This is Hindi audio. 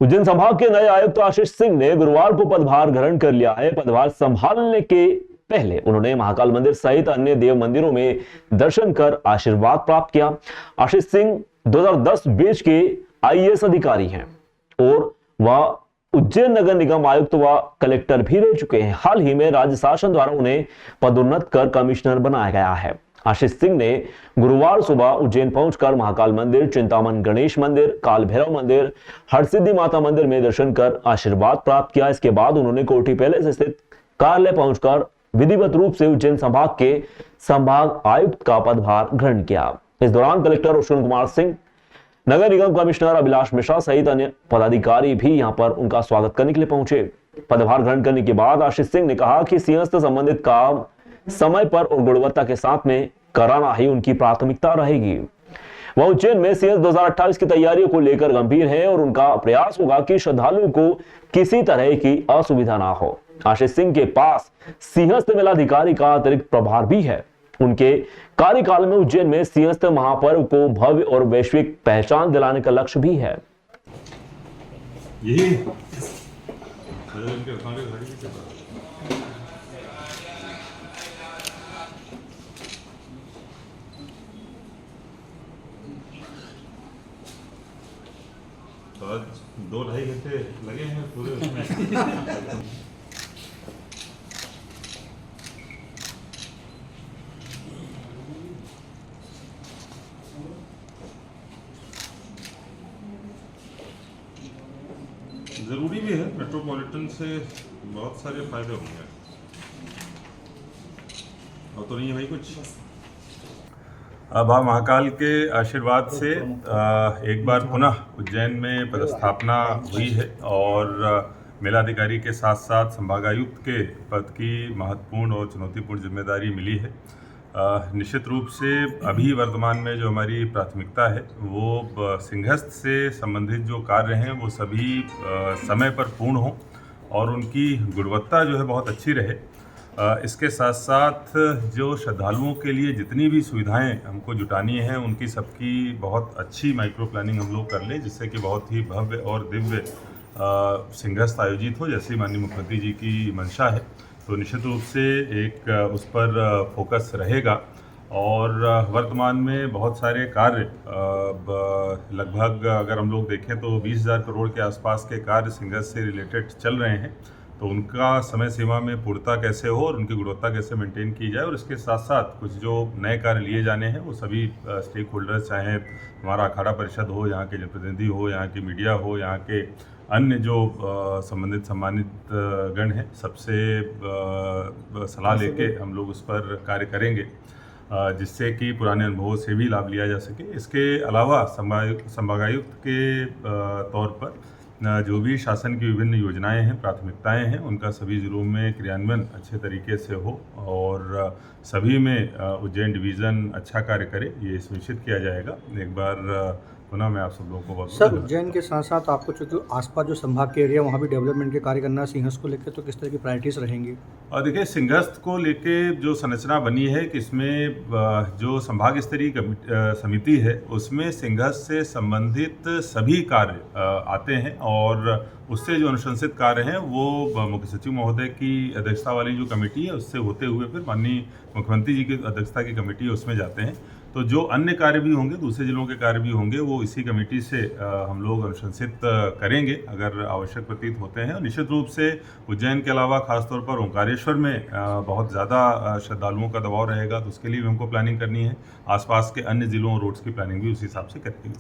उज्जैन संभाग के नए आयुक्त आशीष सिंह ने गुरुवार को पदभार ग्रहण कर लिया है। पदभार संभालने के पहले उन्होंने महाकाल मंदिर सहित अन्य देव मंदिरों में दर्शन कर आशीर्वाद प्राप्त किया। आशीष सिंह 2010 बैच के आईएएस अधिकारी हैं और वह उज्जैन नगर निगम आयुक्त व कलेक्टर भी रह चुके हैं। हाल ही में राज्य शासन द्वारा उन्हें पदोन्नत कर कमिश्नर बनाया गया है। आशीष सिंह ने गुरुवार सुबह उज्जैन पहुंचकर महाकाल मंदिर, चिंतामन गणेश मंदिर, काल भैरव मंदिर, हरसिद्धि माता मंदिर में दर्शन कर आशीर्वाद प्राप्त किया। इसके बाद उन्होंने कोठी पैलेस स्थित कार्यालय पहुंचकर विधिवत रूप से उज्जैन संभाग के संभाग आयुक्त का पदभार ग्रहण किया। इस दौरान कलेक्टर रोशन कुमार सिंह, नगर निगम कमिश्नर अभिलाष मिश्रा सहित अन्य पदाधिकारी भी यहां पर उनका स्वागत करने के लिए पहुंचे। पदभार ग्रहण करने के बाद आशीष सिंह ने कहा कि सिंहस्थ संबंधित काम समय पर और गुणवत्ता के साथ में कराना ही उनकी प्राथमिकता रहेगी। वह उज्जैन में सिंहस्थ 2028 की तैयारियों को लेकर गंभीर है और उनका प्रयास होगा कि श्रद्धालुओं को किसी तरह की असुविधा ना हो। आशीष सिंह के पास सिंहस्थ मेलाधिकारी का अतिरिक्त प्रभार भी है। उनके कार्यकाल में उज्जैन में सिंहस्थ महापर्व को भव्य और वैश्विक पहचान दिलाने का लक्ष्य भी है। तो आज 2-2.5 घंटे लगे हैं पूरे उसमें। ज़रूरी भी है, मेट्रोपॉलिटन से बहुत सारे फायदे होंगे। और तो नहीं है भाई कुछ। अब महाकाल के आशीर्वाद से एक बार पुनः उज्जैन में पदस्थापना हुई है और मेलाधिकारी के साथ साथ संभागायुक्त के पद की महत्वपूर्ण और चुनौतीपूर्ण जिम्मेदारी मिली है। निश्चित रूप से अभी वर्तमान में जो हमारी प्राथमिकता है वो सिंहस्थ से संबंधित जो कार्य हैं वो सभी समय पर पूर्ण हों और उनकी गुणवत्ता जो है बहुत अच्छी रहे। इसके साथ साथ जो श्रद्धालुओं के लिए जितनी भी सुविधाएं हमको जुटानी हैं उनकी सबकी बहुत अच्छी माइक्रो प्लानिंग हम लोग कर लें, जिससे कि बहुत ही भव्य और दिव्य सिंहस्थ आयोजित हो, जैसी माननीय मुख्यमंत्री जी की मंशा है। तो निश्चित रूप से एक उस पर फोकस रहेगा और वर्तमान में बहुत सारे कार्य लगभग अगर हम लोग देखें तो 20,000 करोड़ के आसपास के कार्य सिंहस्थ से रिलेटेड चल रहे हैं। तो उनका समय सीमा में पूर्णता कैसे हो और उनकी गुणवत्ता कैसे मेंटेन की जाए और इसके साथ साथ कुछ जो नए कार्य लिए जाने हैं वो सभी स्टेक होल्डर्स, चाहे हमारा अखाड़ा परिषद हो, यहाँ के जनप्रतिनिधि हो, यहाँ की मीडिया हो, यहाँ के अन्य जो संबंधित सम्मानित गण हैं, सबसे सलाह लेके हम लोग उस पर कार्य करेंगे जिससे कि पुराने अनुभवों से भी लाभ लिया जा सके। इसके अलावा संभागायुक्त के तौर पर जो भी शासन की विभिन्न योजनाएं हैं, प्राथमिकताएं हैं, उनका सभी जिलों में क्रियान्वयन अच्छे तरीके से हो और सभी में उज्जैन डिवीज़न अच्छा कार्य करे, ये सुनिश्चित किया जाएगा। एक बार पुनः मैं आप सब लोगों को बहुत सर, उज्जैन के साथ साथ आपको चूँकि आसपास जो संभाग के एरिया वहाँ भी डेवलपमेंट के कार्य करना है, सिंहस्थ को लेकर तो किस तरह की प्रायोरिटीज रहेंगी? और देखिए, सिंहस्थ को लेके जो संरचना बनी है कि इसमें जो संभाग स्तरीय समिति है उसमें सिंहस्थ से संबंधित सभी कार्य आते हैं और उससे जो अनुशंसित कार्य हैं वो मुख्य सचिव महोदय की अध्यक्षता वाली जो कमेटी है उससे होते हुए फिर माननीय मुख्यमंत्री जी की अध्यक्षता की कमेटी है उसमें जाते हैं। तो जो अन्य कार्य भी होंगे, दूसरे जिलों के कार्य भी होंगे, वो इसी कमेटी से हम लोग अनुशंसित करेंगे अगर आवश्यक प्रतीत होते हैं। और निश्चित रूप से उज्जैन के अलावा खासतौर पर ओंकारेश्वर में बहुत ज़्यादा श्रद्धालुओं का दबाव रहेगा, तो उसके लिए भी हमको प्लानिंग करनी है। आसपास के अन्य जिलों और रोड्स की प्लानिंग भी उस हिसाब से करेंगे।